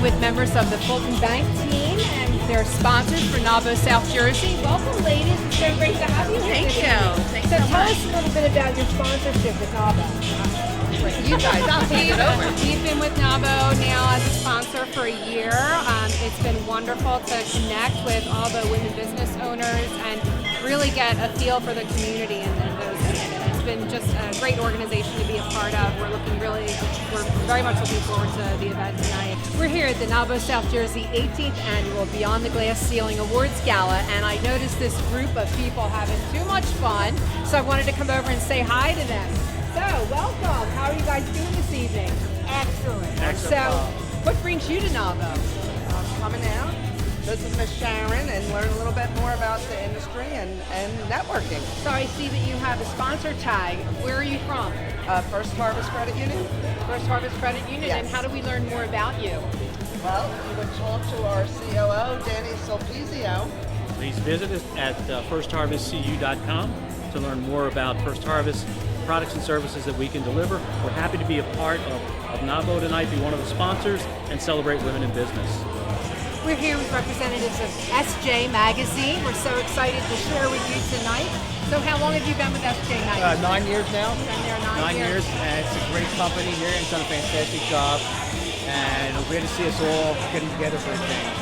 with members of the Fulton Bank team, and they're sponsors for NAWBO South Jersey. Welcome, ladies. It's so great to have you here. Thank you. Thanks So so tell much. us a little bit about your sponsorship with NAWBO. You guys, I'll hand it over. We've been with NAWBO now as a sponsor for a year. It's been wonderful to connect with all the women business owners and really get a feel for the community and those in it. And it's been just a great organization to be a part of. We're very much looking forward to the event tonight. We're here at the NAWBO South Jersey 18th Annual Beyond the Glass Ceiling Awards Gala, and I noticed this group of people having too much fun, so I wanted to come over and say hi to them. So, welcome. How are you guys doing this evening? Excellent. So, what brings you to NAWBO? Coming out, visit Miss Sharon and learn a little bit more about the industry and networking. So I see that you have a sponsor tag. Where are you from? First Harvest Credit Union. First Harvest Credit Union. Yes. And how do we learn more about you? Well, you would talk to our COO, Danny Sulpizio. Please visit us at firstharvestcu.com to learn more about First Harvest products and services that we can deliver. We're happy to be a part of NAWBO tonight, be one of the sponsors, and celebrate women in business. We're here with representatives of SJ Magazine. We're so excited to share with you tonight. So how long have you been with SJ Magazine? 9 years now. Been there 9 years, and it's a great company here, and it's done a fantastic job. And we're glad to see us all getting together for a change.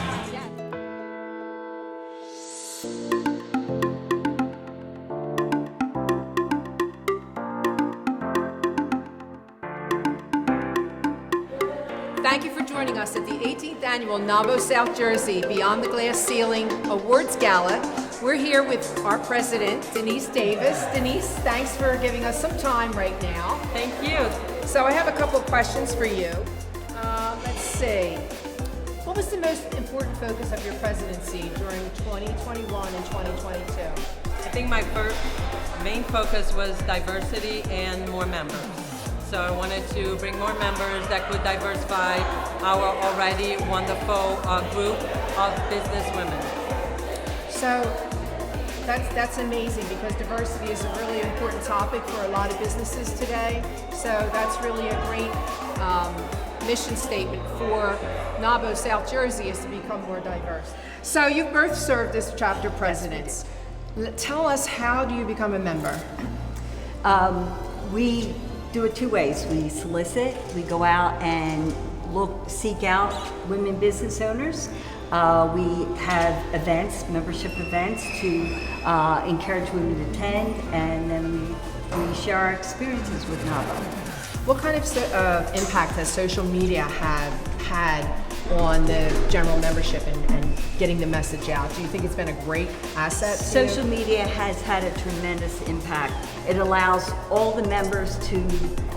Thank you for joining us at the 18th Annual NAWBO South Jersey Beyond the Glass Ceiling Awards Gala. We're here with our president, Denise Davis. Denise, thanks for giving us some time right now. Thank you. So I have a couple of questions for you. Let's see. What was the most important focus of your presidency during 2021 and 2022? I think my main focus was diversity and more members. So I wanted to bring more members that could diversify our already wonderful group of business women. So that's amazing, because diversity is a really important topic for a lot of businesses today. So that's really a great mission statement for NAWBO South Jersey, is to become more diverse. So you've both served as chapter presidents. Tell us, how do you become a member? We do it two ways. We solicit, we go out and seek out women business owners. We have events, membership events, to encourage women to attend, and then we share our experiences with NAWBO. What kind of impact has social media had on the general membership and getting the message out? Do you think it's been a great asset to you? Social media has had a tremendous impact. It allows all the members to,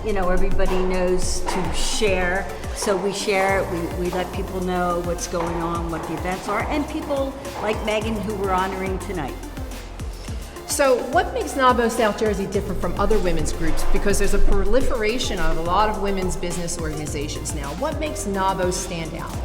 everybody knows to share. So we share, we let people know what's going on, what the events are, and people like Megan, who we're honoring tonight. So what makes NAWBO South Jersey different from other women's groups? Because there's a proliferation of a lot of women's business organizations now. What makes NAWBO stand out?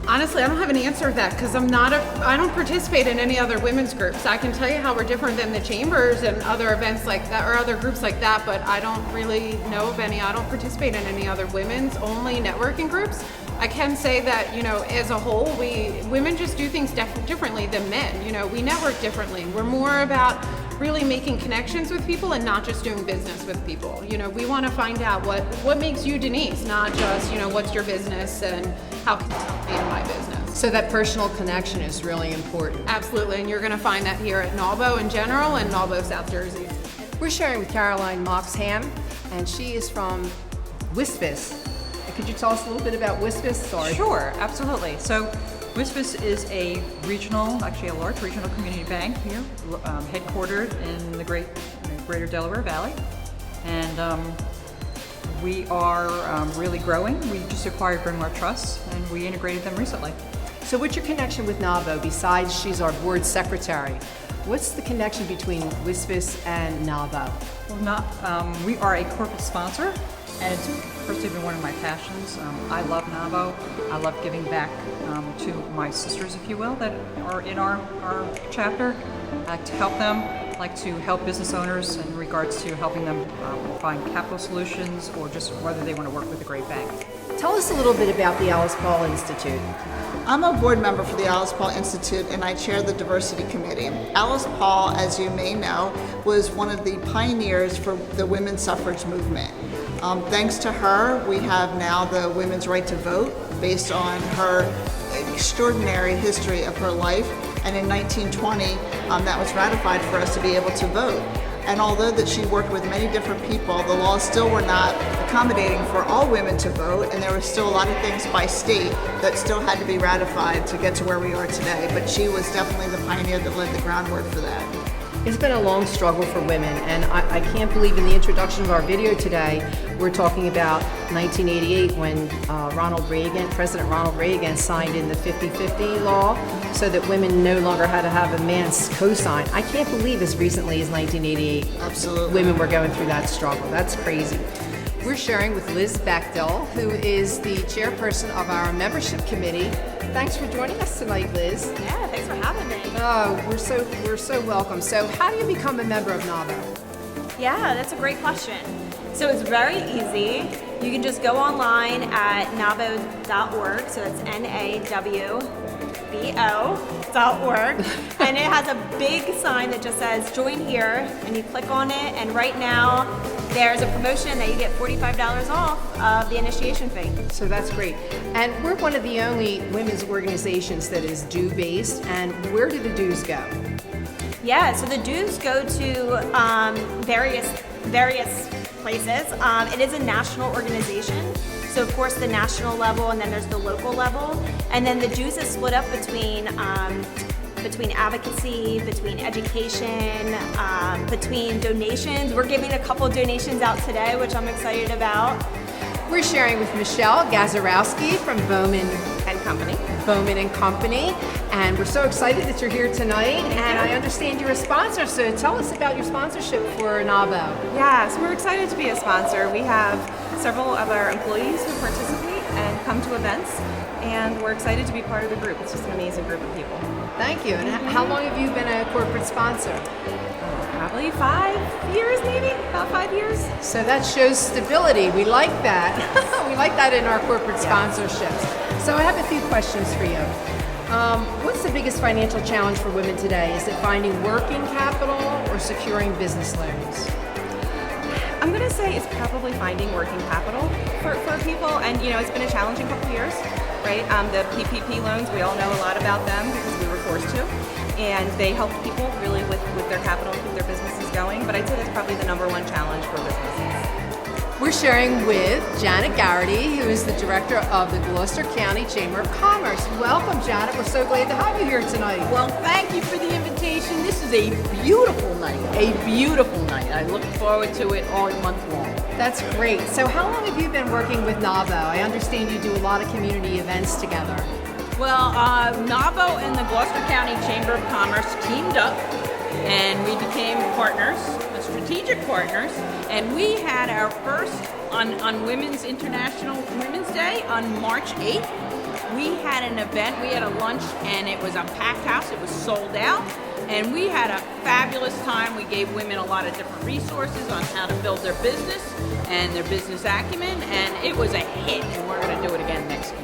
Honestly, I don't have an answer to that because I don't participate in any other women's groups. I can tell you how we're different than the chambers and other events like that or other groups like that, but I don't really know of any. I don't participate in any other women's only networking groups. I can say that, as a whole, women just do things differently than men. We network differently. We're more about really making connections with people and not just doing business with people. We want to find out what makes you Denise, not just, what's your business and how can you help me in my business. So that personal connection is really important. Absolutely, and you're going to find that here at NAWBO in general and NAWBO South Jersey. We're sharing with Caroline Moxham, and she is from WISPIS. Could you tell us a little bit about WISPIS? Sorry. Sure, absolutely. So WISPIS is a large regional community bank here, headquartered in the greater Delaware Valley. And we are really growing. We just acquired Bryn Mawr Trust, and we integrated them recently. So what's your connection with NAWBO, besides she's our board secretary? What's the connection between WISPIS and NAWBO? Well, we are a corporate sponsor, and it's personally been one of my passions. I love NAWBO. I love giving back to my sisters, if you will, that are in our chapter, to help them like to help business owners in regards to helping them find capital solutions or just whether they want to work with a great bank. Tell us a little bit about the Alice Paul Institute. I'm a board member for the Alice Paul Institute and I chair the Diversity Committee. Alice Paul, as you may know, was one of the pioneers for the women's suffrage movement. Thanks to her, we have now the women's right to vote based on her extraordinary history of her life. And in 1920, that was ratified for us to be able to vote. And although that she worked with many different people, the laws still were not accommodating for all women to vote, and there were still a lot of things by state that still had to be ratified to get to where we are today. But she was definitely the pioneer that laid the groundwork for that. It's been a long struggle for women, and I can't believe in the introduction of our video today, we're talking about 1988 when President Ronald Reagan signed in the 50-50 law so that women no longer had to have a man's cosign. I can't believe as recently as 1988 Absolutely. women were going through that struggle. That's crazy. We're sharing with Liz Bechtel, who is the chairperson of our membership committee. Thanks for joining us tonight, Liz. Yeah, thanks for having me. Oh, we're so welcome. So how do you become a member of NAWBO? Yeah, that's a great question. So it's very easy. You can just go online at NAWBO.org, so that's NAWBO.org, and it has a big sign that just says join here, and you click on it, and right now there's a promotion that you get $45 off of the initiation fee. So that's great. And we're one of the only women's organizations that is due-based, and where do the dues go? Yeah, so the dues go to various places. It is a national organization, so of course the national level, and then there's the local level, and then the dues is split up between advocacy, between education, between donations. We're giving a couple donations out today, which I'm excited about. We're sharing with Michelle Gazarowski from Bowman and Company, and we're so excited that you're here tonight. And I understand you're a sponsor, so tell us about your sponsorship for NAWBO. Yeah, so we're excited to be a sponsor. We have several of our employees who participate and come to events, and we're excited to be part of the group. It's just an amazing group of people. Thank you. And how long have you been a corporate sponsor? Probably 5 years, maybe, about 5 years. So that shows stability. We like that. We like that in our corporate sponsorships. So I have a few questions for you. What's the biggest financial challenge for women today? Is it finding working capital or securing business loans? I'm going to say it's probably finding working capital for people, and it's been a challenging couple years, right? The PPP loans, we all know a lot about them because we were forced to, and they help people really with their capital and keep their businesses going, but I'd say that's probably the number one challenge for businesses. We're sharing with Janet Garrity, who is the director of the Gloucester County Chamber of Commerce. Welcome, Janet. We're so glad to have you here tonight. Well, thank you for the invitation. This is a beautiful night, I look forward to it all month long. That's great. So how long have you been working with NAWBO? I understand you do a lot of community events together. Well, NAWBO and the Gloucester County Chamber of Commerce teamed up, and we became partners, strategic partners, and we had our first on International Women's Day on March 8th. We had an event, we had a lunch, and it was a packed house. It was sold out, and we had a fabulous time. We gave women a lot of different resources on how to build their business and their business acumen, and it was a hit, and we're going to do it again next year.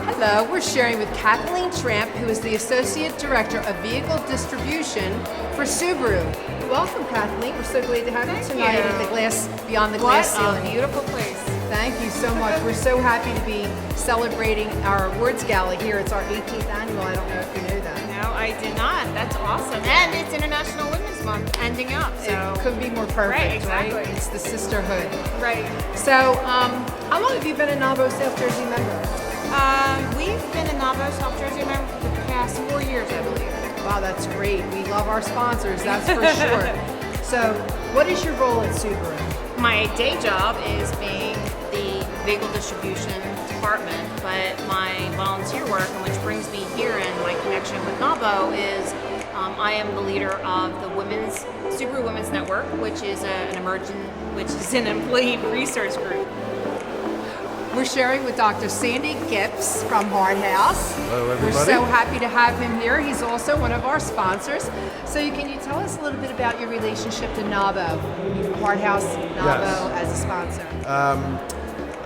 Hello, we're sharing with Kathleen Tramp, who is the Associate Director of Vehicle Distribution for Subaru. Welcome, Kathleen. We're so glad to have you tonight at the Beyond the Glass Ceiling. What a beautiful place. Thank you so much. We're so happy to be celebrating our awards gala here. It's our 18th annual. I don't know if you know that. No, I did not. That's awesome. And it's International Women's Month ending up. So it couldn't be more perfect, right? Exactly. Right? It's the sisterhood. Right. So, how long have you been a NAWBO South Jersey member? We've been a NAWBO South Jersey member for the past 4 years, I believe. Wow, that's great. We love our sponsors, that's for sure. So, what is your role at Subaru? My day job is being the vehicle distribution department, but my volunteer work, and which brings me here and my connection with NAWBO, is I am the leader of the Subaru Women's Network, which is an employee research group. We're sharing with Dr. Sandy Gibbs from Hard House. Hello, everybody. We're so happy to have him here. He's also one of our sponsors. So can you tell us a little bit about your relationship to NAWBO, Hard House, NAWBO as a sponsor?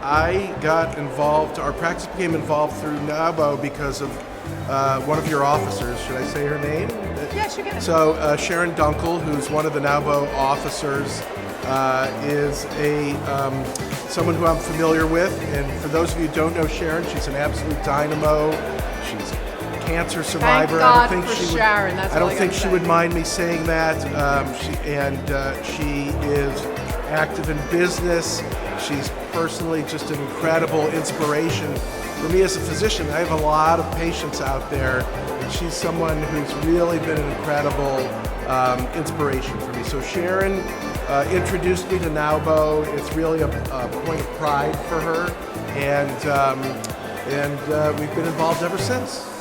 I got involved, our practice became involved through NAWBO because of one of your officers. Should I say her name? Yes, you can. So Sharon Dunkel, who's one of the NAWBO officers, is someone who I'm familiar with. And for those of you who don't know Sharon, she's an absolute dynamo. She's a cancer survivor. Thank God for Sharon. That's I all don't I think gotta she say. would mind me saying that. She is active in business. She's personally just an incredible inspiration. For me as a physician, I have a lot of patients out there, and she's someone who's really been an incredible inspiration for me. So Sharon introduced me to NAWBO. It's really a point of pride for her, and we've been involved ever since.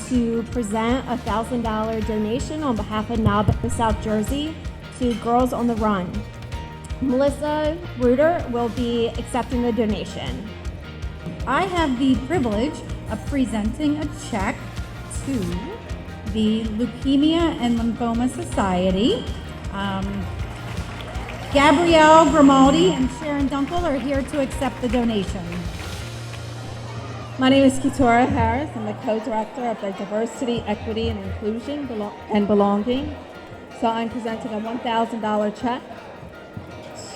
To present a $1,000 donation on behalf of NAWBO South Jersey to Girls on the Run. Melissa Reuter will be accepting the donation. I have the privilege of presenting a check to the Leukemia and Lymphoma Society. Gabrielle Grimaldi and Sharon Dunkel are here to accept the donation. My name is Keturah Harris. I'm the co-director of the Diversity, Equity, and Inclusion and Belonging. So I'm presenting a $1,000 check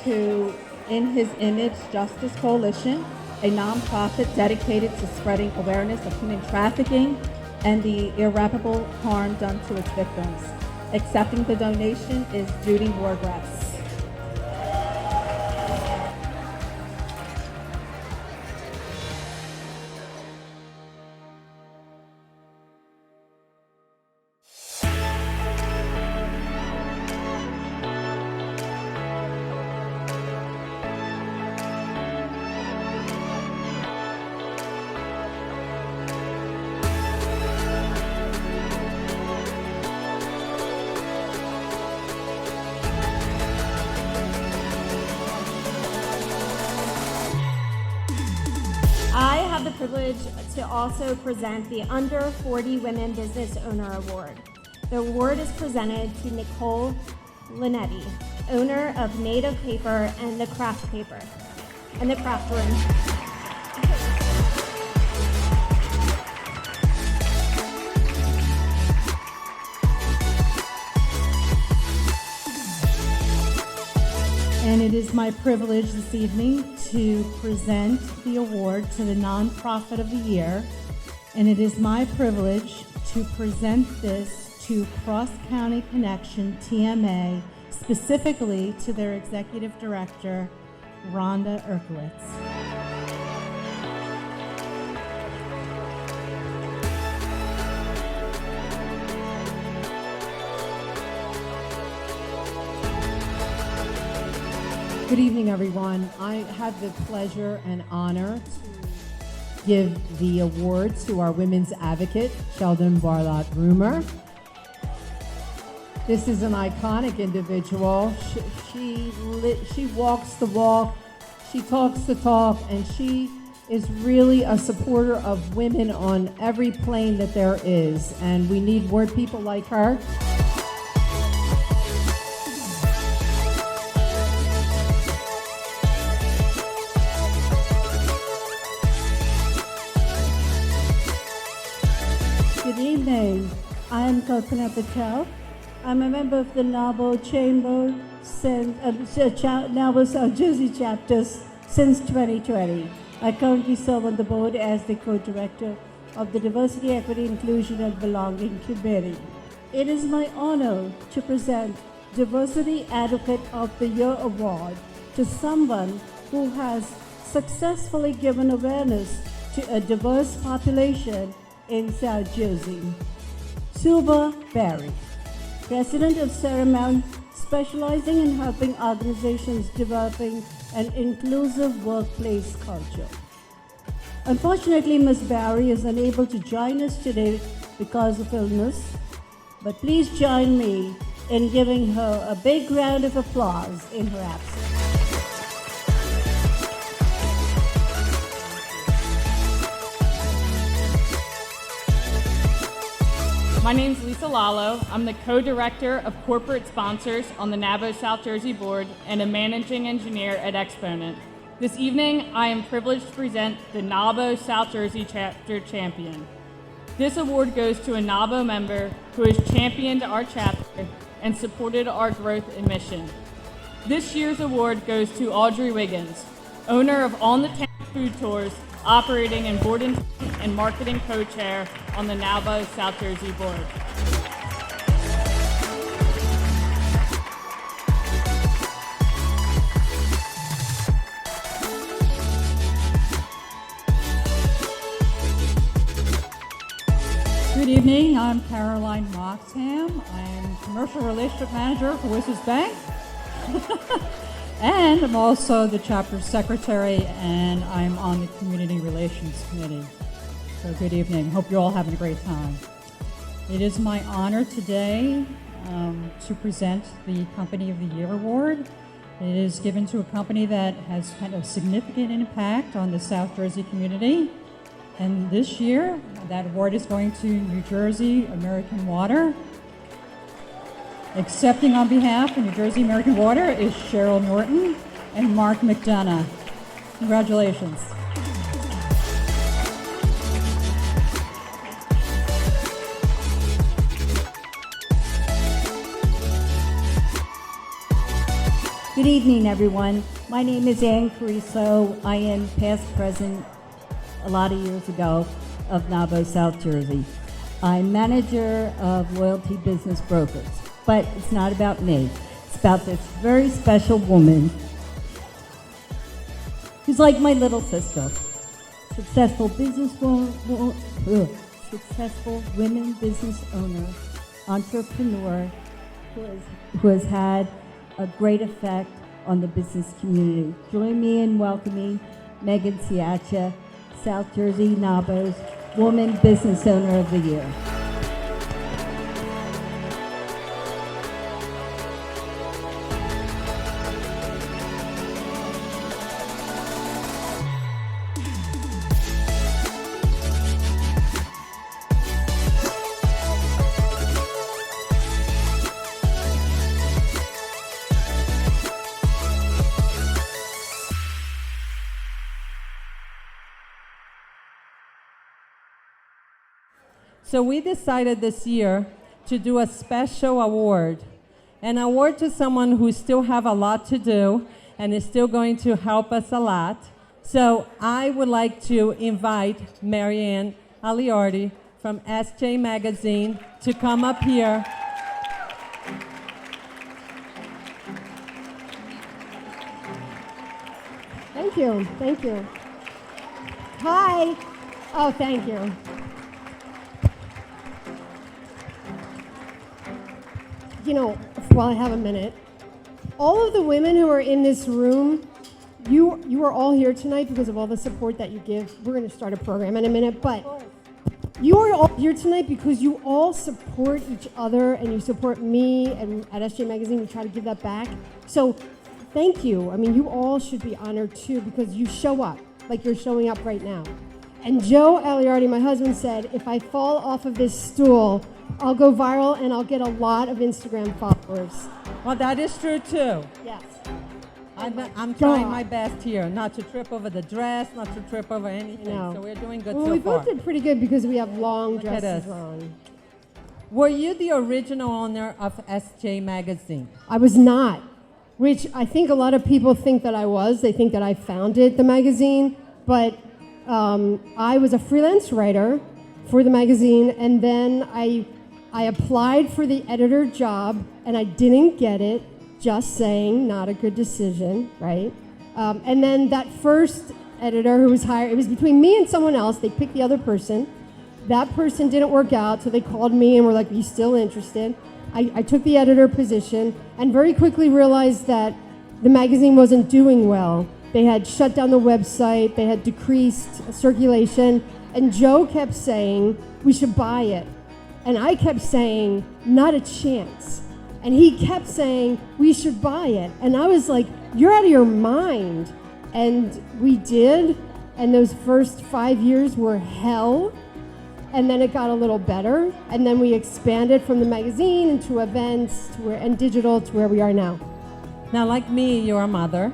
to In His Image Justice Coalition, a nonprofit dedicated to spreading awareness of human trafficking and the irreparable harm done to its victims. Accepting the donation is Judy Wargrass. I have the privilege to also present the Under 40 Women Business Owner Award. The award is presented to Nicole Linetti, owner of Native Paper and the Craft Paper and the Craft Room. And it is my privilege this evening to present the award to the Nonprofit of the Year. And it is my privilege to present this to Cross County Connection TMA, specifically to their Executive Director, Rhonda Erkowitz. Good evening, everyone. I have the pleasure and honor to give the award to our women's advocate, Sheldon Barlotte Rumer. This is an iconic individual. She walks the walk, she talks the talk, and she is really a supporter of women on every plane that there is. And we need more people like her. Good evening. I am Kalpana Patel. I'm a member of the NAWBO Chamber NAWBO South Jersey chapters since 2020. I currently serve on the board as the co-director of the Diversity, Equity, Inclusion, and Belonging Committee. It is my honor to present Diversity Advocate of the Year Award to someone who has successfully given awareness to a diverse population in South Jersey. Suba Barry, President of Ceramount, specializing in helping organizations developing and inclusive workplace culture. Unfortunately, Ms. Barry is unable to join us today because of illness, but please join me in giving her a big round of applause in her absence. My name is Lisa Lalo. I'm the co-director of corporate sponsors on the NAWBO South Jersey board and a managing engineer at Exponent. This evening, I am privileged to present the NAWBO South Jersey Chapter Champion. This award goes to a NAWBO member who has championed our chapter and supported our growth and mission. This year's award goes to Audrey Wiggins, owner of On the Town Food Tours, operating in board and marketing co-chair on the NAWBO South Jersey board. Good evening, I'm Caroline Moxham. I'm Commercial Relationship Manager for Wizards Bank. And I'm also the chapter secretary, and I'm on the Community Relations Committee. So good evening. Hope you're all having a great time. It is my honor today to present the Company of the Year Award. It is given to a company that has had a significant impact on the South Jersey community. And this year, that award is going to New Jersey American Water. Accepting on behalf of New Jersey American Water is Cheryl Norton and Mark McDonough. Congratulations. Good evening, everyone. My name is Ann Cariso. I am past president a lot of years ago of NAWBO South Jersey. I'm manager of Loyalty Business Brokers. But it's not about me. It's about this very special woman who's like my little sister. Successful successful women business owner, entrepreneur, who has had a great effect on the business community. Join me in welcoming Megan Siacha, South Jersey NAWBO's Woman Business Owner of the Year. So we decided this year to do a special award, an award to someone who still have a lot to do and is still going to help us a lot. So I would like to invite Marianne Aliardi from SJ Magazine to come up here. Thank you, thank you. Hi. Oh, thank you. You know, while I have a minute, all of the women who are in this room, you are all here tonight because of all the support that you give. We're going to start a program in a minute, but you are all here tonight because you all support each other and you support me, and at SJ Magazine we try to give that back. So thank you. I mean, you all should be honored too because you show up like you're showing up right now. And Joe Aliardi, my husband, said, if I fall off of this stool, I'll go viral and I'll get a lot of Instagram followers. Well, that is true too. Yes. I'm trying my best here, not to trip over the dress, not to trip over anything. So we're doing good well, so we far. both did pretty good because we have long Look at dresses us. on. Were you the original owner of SJ Magazine? I was not, which I think a lot of people think that I was. They think that I founded the magazine, but I was a freelance writer for the magazine, and then I applied for the editor job, and I didn't get it. Just saying, not a good decision, right? And then that first editor who was hired, it was between me and someone else. They picked the other person. That person didn't work out, so they called me and were like, are you still interested? I took the editor position and very quickly realized that the magazine wasn't doing well. They had shut down the website, they had decreased circulation, and Joe kept saying, we should buy it. And I kept saying, not a chance. And he kept saying, we should buy it. And I was like, you're out of your mind. And we did, and those first 5 years were hell. And then it got a little better. And then we expanded from the magazine into events and digital to where we are now. Now, like me, you're a mother.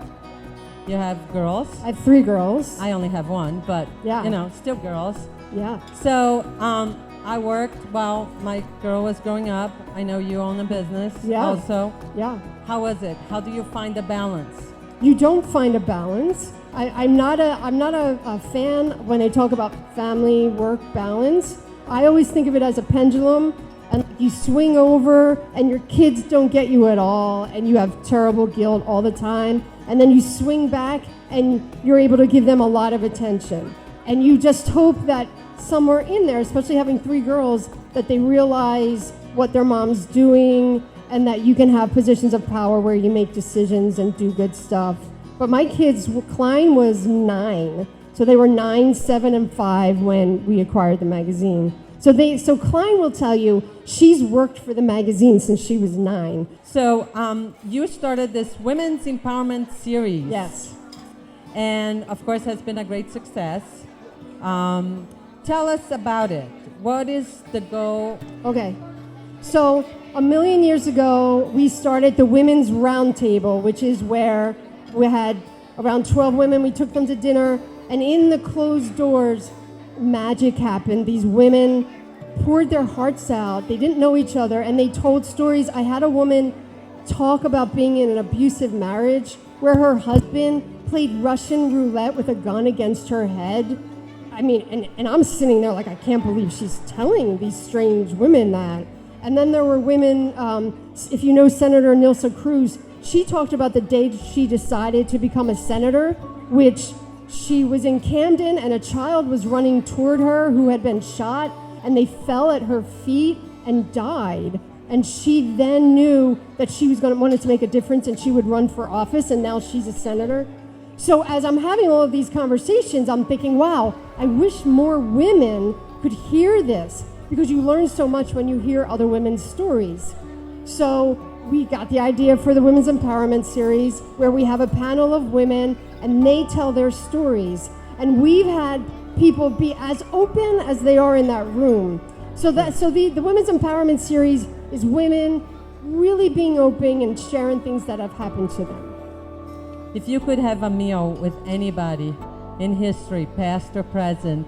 You have girls. I have 3 girls. I only have 1, but, yeah, you know, still girls. Yeah. So I worked while my girl was growing up. I know you own a business also. Yeah. How was it? How do you find the balance? You don't find a balance. I'm not a fan when I talk about family work balance. I always think of it as a pendulum, and you swing over and your kids don't get you at all, and you have terrible guilt all the time, and then you swing back and you're able to give them a lot of attention. And you just hope that somewhere in there, especially having 3 girls, that they realize what their mom's doing and that you can have positions of power where you make decisions and do good stuff. But my kids, Klein was 9. So they were 9, 7, and 5 when we acquired the magazine. So Klein will tell you she's worked for the magazine since she was 9. So you started this Women's Empowerment Series. Yes. And of course has been a great success. Tell us about it. What is the goal? Okay. So 1 million years ago, we started the Women's Roundtable, which is where we had around 12 women. We took them to dinner, and in the closed doors, magic happened. These women poured their hearts out. They didn't know each other, and they told stories. I had a woman talk about being in an abusive marriage where her husband played Russian roulette with a gun against her head. I mean, and I'm sitting there like, I can't believe she's telling these strange women that. And then there were women, if you know Senator Nilsa Cruz, she talked about the day she decided to become a senator, which she was in Camden and a child was running toward her who had been shot, and they fell at her feet and died. And she then knew that she was wanted to make a difference and she would run for office, and now she's a senator. So as I'm having all of these conversations, I'm thinking, wow, I wish more women could hear this, because you learn so much when you hear other women's stories. So we got the idea for the Women's Empowerment Series, where we have a panel of women and they tell their stories. And we've had people be as open as they are in that room. So the Women's Empowerment Series is women really being open and sharing things that have happened to them. If you could have a meal with anybody in history, past or present,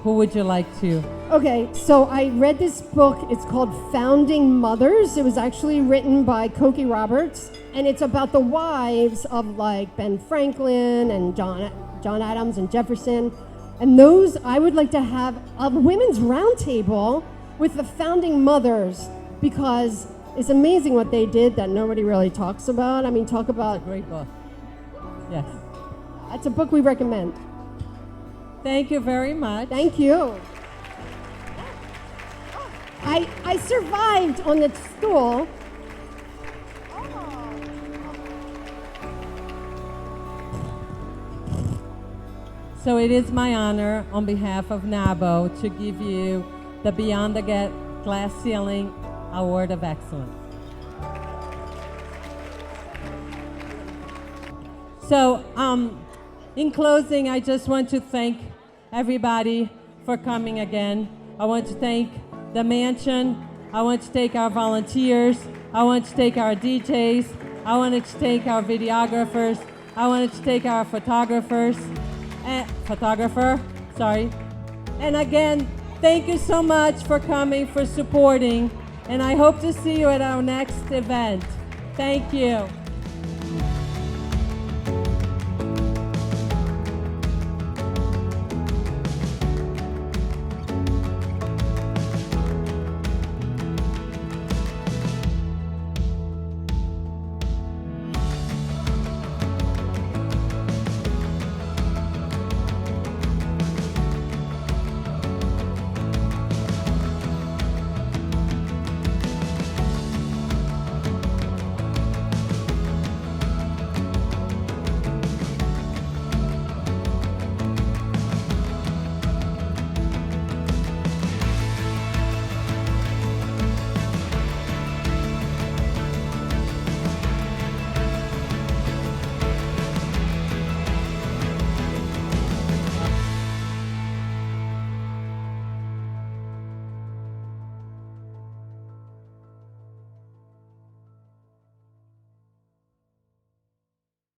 who would you like to? Okay, so I read this book. It's called Founding Mothers. It was actually written by Cokie Roberts, and it's about the wives of like Ben Franklin and John Adams and Jefferson. And those, I would like to have a women's roundtable with the founding mothers, because it's amazing what they did that nobody really talks about. I mean, talk about... Great book. Yes. That's a book we recommend. Thank you very much. Thank you. I survived on the stool. So it is my honor on behalf of NAWBO to give you the Beyond the Glass Ceiling Award of Excellence. So, in closing, I just want to thank everybody for coming again. I want to thank the mansion. I want to thank our volunteers. I want to thank our DJs. I want to thank our videographers. I want to thank our photographer. And again, thank you so much for coming, for supporting, and I hope to see you at our next event. Thank you.